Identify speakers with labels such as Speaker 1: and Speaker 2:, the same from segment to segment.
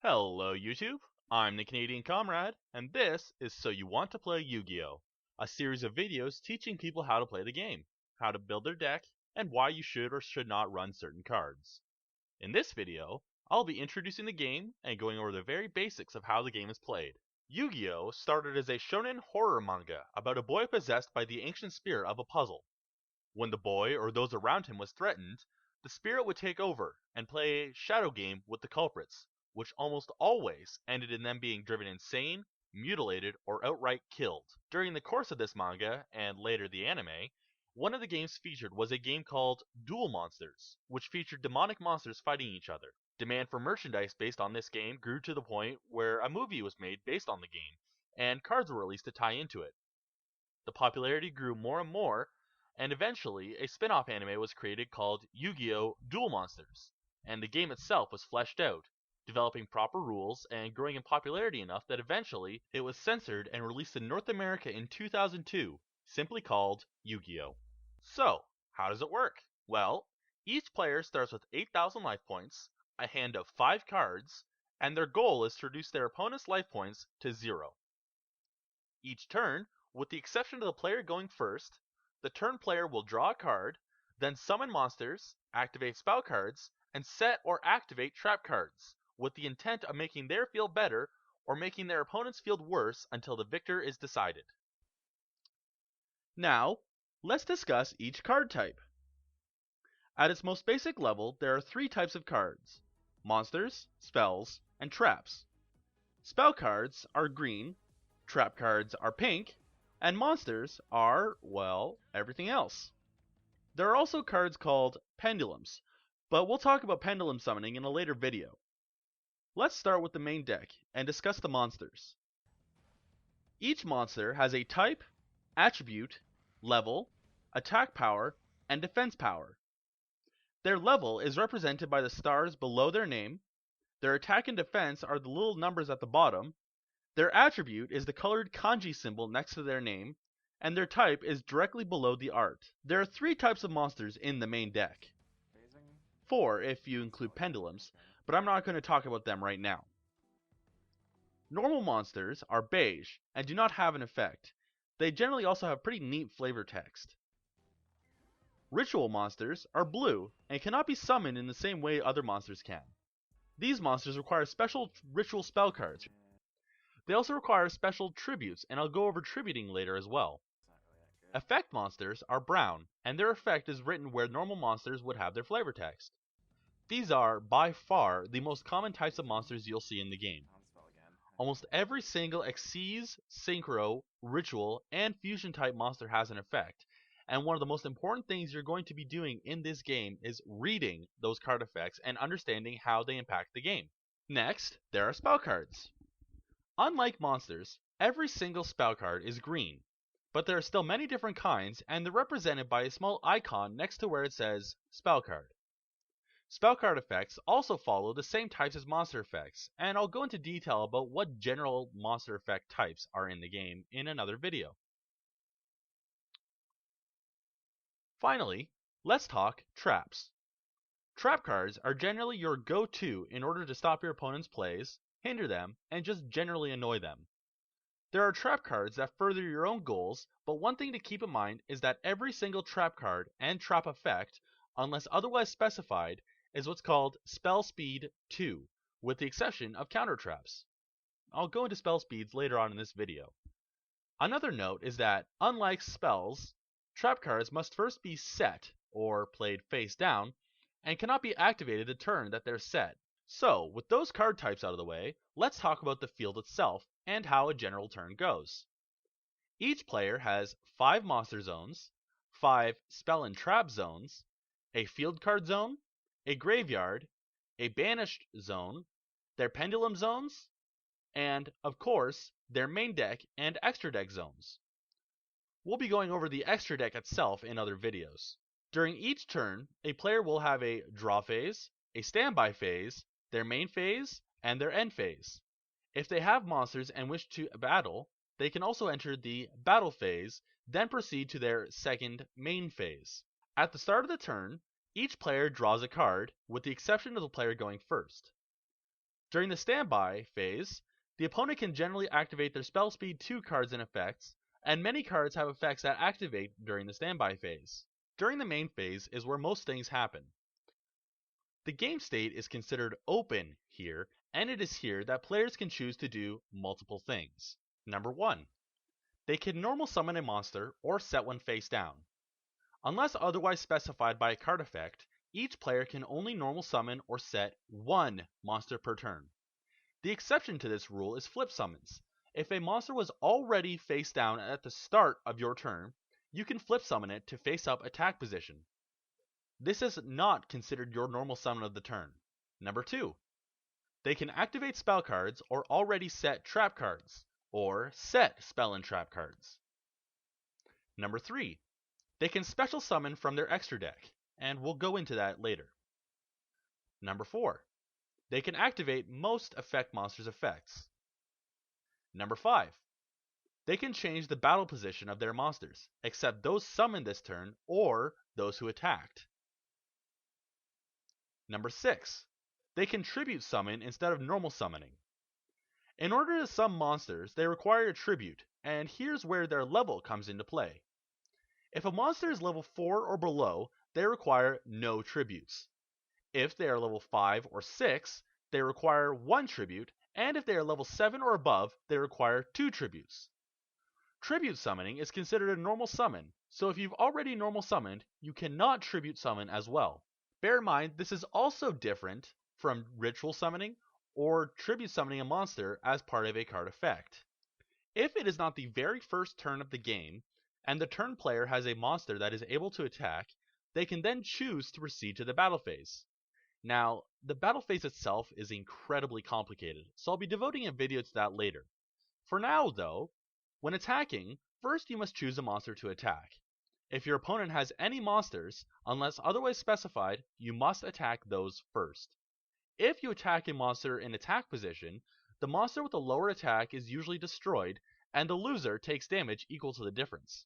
Speaker 1: Hello YouTube, I'm the Canadian Comrade, and this is So You Want to Play Yu-Gi-Oh! A series of videos teaching people how to play the game, how to build their deck, and why you should or should not run certain cards. In this video, I'll be introducing the game and going over the very basics of how the game is played. Yu-Gi-Oh! Started as a shonen horror manga about a boy possessed by the ancient spirit of a puzzle. When the boy or those around him was threatened, the spirit would take over and play a shadow game with the culprits, which almost always ended in them being driven insane, mutilated, or outright killed. During the course of this manga, and later the anime, one of the games featured was a game called Duel Monsters, which featured demonic monsters fighting each other. Demand for merchandise based on this game grew to the point where a movie was made based on the game, and cards were released to tie into it. The popularity grew more and more, and eventually a spin-off anime was created called Yu-Gi-Oh! Duel Monsters, and the game itself was fleshed out, developing proper rules and growing in popularity enough that eventually it was censored and released in North America in 2002, simply called Yu-Gi-Oh! So, how does it work? Well, each player starts with 8,000 life points, a hand of 5 cards, and their goal is to reduce their opponent's life points to 0. Each turn, with the exception of the player going first, the turn player will draw a card, then summon monsters, activate spell cards, and set or activate trap cards, with the intent of making their field better or making their opponent's field worse until the victor is decided. Now, let's discuss each card type. At its most basic level, there are 3 types of cards: monsters, spells, and traps. Spell cards are green, trap cards are pink, and monsters are, well, everything else. There are also cards called pendulums, but we'll talk about pendulum summoning in a later video. Let's start with the main deck and discuss the monsters. Each monster has a type, attribute, level, attack power, and defense power. Their level is represented by the stars below their name, their attack and defense are the little numbers at the bottom, their attribute is the colored kanji symbol next to their name, and their type is directly below the art. There are 3 types of monsters in the main deck. 4 if you include pendulums, but I'm not going to talk about them right now. Normal monsters are beige and do not have an effect. They generally also have pretty neat flavor text. Ritual monsters are blue and cannot be summoned in the same way other monsters can. These monsters require special ritual spell cards. They also require special tributes, and I'll go over tributing later as well. Effect monsters are brown, and their effect is written where normal monsters would have their flavor text. These are, by far, the most common types of monsters you'll see in the game. Almost every single Xyz, Synchro, Ritual, and Fusion type monster has an effect, and one of the most important things you're going to be doing in this game is reading those card effects and understanding how they impact the game. Next, there are spell cards. Unlike monsters, every single spell card is green, but there are still many different kinds, and they're represented by a small icon next to where it says spell card. Spell card effects also follow the same types as monster effects, and I'll go into detail about what general monster effect types are in the game in another video. Finally, let's talk traps. Trap cards are generally your go-to in order to stop your opponent's plays, hinder them, and just generally annoy them. There are trap cards that further your own goals, but one thing to keep in mind is that every single trap card and trap effect, unless otherwise specified, is what's called Spell Speed 2, with the exception of counter traps. I'll go into spell speeds later on in this video. Another note is that, unlike spells, trap cards must first be set, or played face down, and cannot be activated the turn that they're set. So, with those card types out of the way, let's talk about the field itself and how a general turn goes. Each player has 5 monster zones, 5 spell and trap zones, a field card zone, a graveyard, a banished zone, their pendulum zones, and, of course, their main deck and extra deck zones. We'll be going over the extra deck itself in other videos. During each turn, a player will have a draw phase, a standby phase, their main phase, and their end phase. If they have monsters and wish to battle, they can also enter the battle phase, then proceed to their second main phase. At the start of the turn, each player draws a card, with the exception of the player going first. During the standby phase, the opponent can generally activate their spell speed 2 cards and effects, and many cards have effects that activate during the standby phase. During the main phase is where most things happen. The game state is considered open here, and it is here that players can choose to do multiple things. Number 1. They can normal summon a monster or set one face down. Unless otherwise specified by a card effect, each player can only normal summon or set one monster per turn. The exception to this rule is flip summons. If a monster was already face down at the start of your turn, you can flip summon it to face up attack position. This is not considered your normal summon of the turn. Number 2. They can activate spell cards or already set trap cards, or set spell and trap cards. Number 3. They can special summon from their extra deck, and we'll go into that later. Number 4. They can activate most effect monsters' effects. Number 5. They can change the battle position of their monsters, except those summoned this turn or those who attacked. Number 6. They can tribute summon instead of normal summoning. In order to summon monsters, they require a tribute, and here's where their level comes into play. If a monster is level 4 or below, they require no tributes. If they are level 5 or 6, they require 1 tribute, and if they are level 7 or above, they require 2 tributes. Tribute summoning is considered a normal summon, so if you've already normal summoned, you cannot tribute summon as well. Bear in mind, this is also different from ritual summoning or tribute summoning a monster as part of a card effect. If it is not the very first turn of the game, and the turn player has a monster that is able to attack, they can then choose to proceed to the battle phase. Now, the battle phase itself is incredibly complicated, so I'll be devoting a video to that later. For now, though, when attacking, first you must choose a monster to attack. If your opponent has any monsters, unless otherwise specified, you must attack those first. If you attack a monster in attack position, the monster with the lower attack is usually destroyed, and the loser takes damage equal to the difference.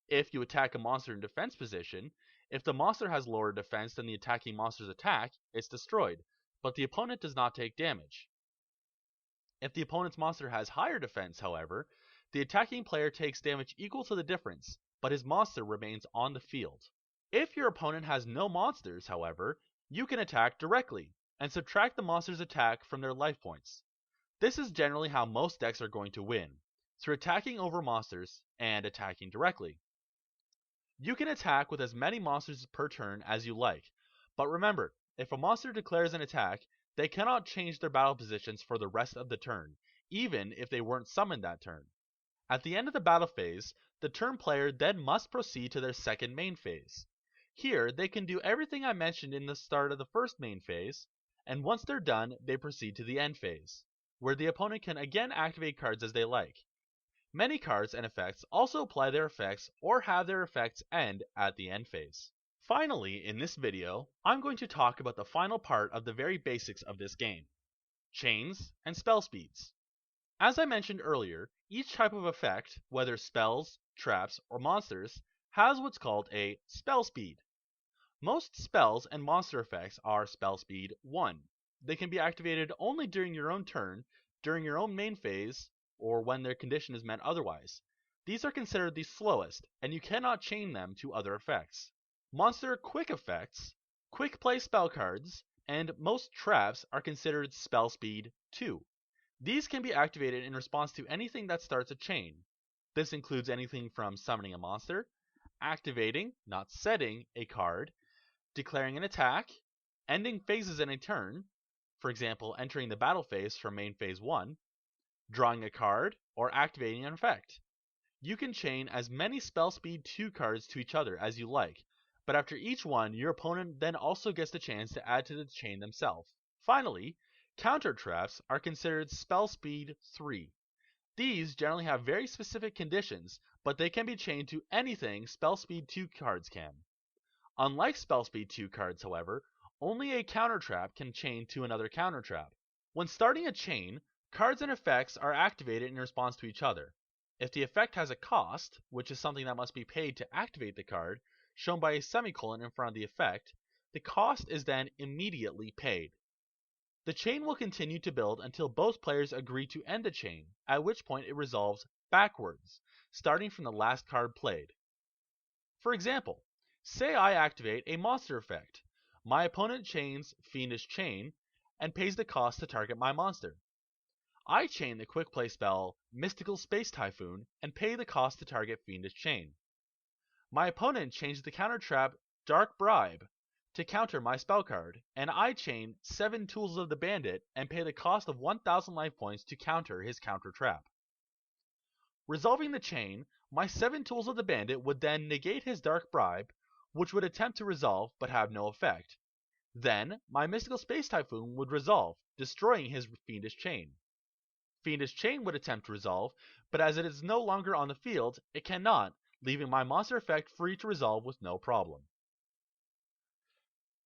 Speaker 1: If you attack a monster in defense position, if the monster has lower defense than the attacking monster's attack, it's destroyed, but the opponent does not take damage. If the opponent's monster has higher defense, however, the attacking player takes damage equal to the difference, but his monster remains on the field. If your opponent has no monsters, however, you can attack directly, and subtract the monster's attack from their life points. This is generally how most decks are going to win, through attacking over monsters and attacking directly. You can attack with as many monsters per turn as you like, but remember, if a monster declares an attack, they cannot change their battle positions for the rest of the turn, even if they weren't summoned that turn. At the end of the battle phase, the turn player then must proceed to their second main phase. Here, they can do everything I mentioned in the start of the first main phase, and once they're done, they proceed to the end phase, where the opponent can again activate cards as they like. Many cards and effects also apply their effects or have their effects end at the end phase. Finally, in this video, I'm going to talk about the final part of the very basics of this game: chains and spell speeds. As I mentioned earlier, each type of effect, whether spells, traps, or monsters, has what's called a spell speed. Most spells and monster effects are spell speed 1. They can be activated only during your own turn, during your own main phase, or when their condition is met otherwise. These are considered the slowest, and you cannot chain them to other effects. Monster quick effects, quick play spell cards, and most traps are considered spell speed 2. These can be activated in response to anything that starts a chain. This includes anything from summoning a monster, activating, not setting, a card, declaring an attack, ending phases in a turn, for example entering the battle phase from main phase 1, drawing a card, or activating an effect. You can chain as many spell speed 2 cards to each other as you like, but after each one, your opponent then also gets the chance to add to the chain themselves. Finally, counter traps are considered spell speed 3. These generally have very specific conditions, but they can be chained to anything spell speed 2 cards can. Unlike spell speed 2 cards, however, only a counter trap can chain to another counter trap. When starting a chain, cards and effects are activated in response to each other. If the effect has a cost, which is something that must be paid to activate the card, shown by a semicolon in front of the effect, the cost is then immediately paid. The chain will continue to build until both players agree to end the chain, at which point it resolves backwards, starting from the last card played. For example, say I activate a monster effect. My opponent chains Fiendish Chain and pays the cost to target my monster. I chain the quick play spell Mystical Space Typhoon and pay the cost to target Fiendish Chain. My opponent chains the counter trap Dark Bribe to counter my spell card, and I chain 7 Tools of the Bandit and pay the cost of 1000 life points to counter his counter trap. Resolving the chain, my 7 Tools of the Bandit would then negate his Dark Bribe, which would attempt to resolve but have no effect. Then, my Mystical Space Typhoon would resolve, destroying his Fiendish Chain. Fiendish Chain would attempt to resolve, but as it is no longer on the field, it cannot, leaving my monster effect free to resolve with no problem.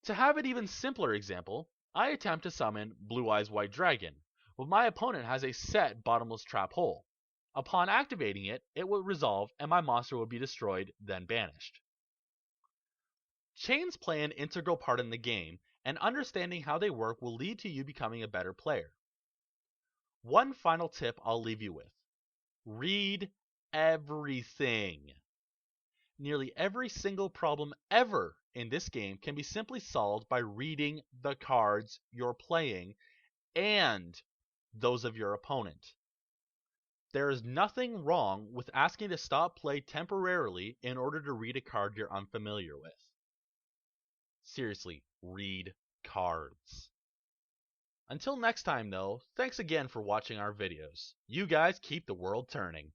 Speaker 1: To have an even simpler example, I attempt to summon Blue Eyes White Dragon, but my opponent has a set bottomless trap hole. Upon activating it, it will resolve and my monster will be destroyed, then banished. Chains play an integral part in the game, and understanding how they work will lead to you becoming a better player. One final tip I'll leave you with. Read everything. Nearly every single problem ever in this game can be simply solved by reading the cards you're playing and those of your opponent. There is nothing wrong with asking to stop play temporarily in order to read a card you're unfamiliar with. Seriously, read cards. Until next time though, thanks again for watching our videos. You guys keep the world turning.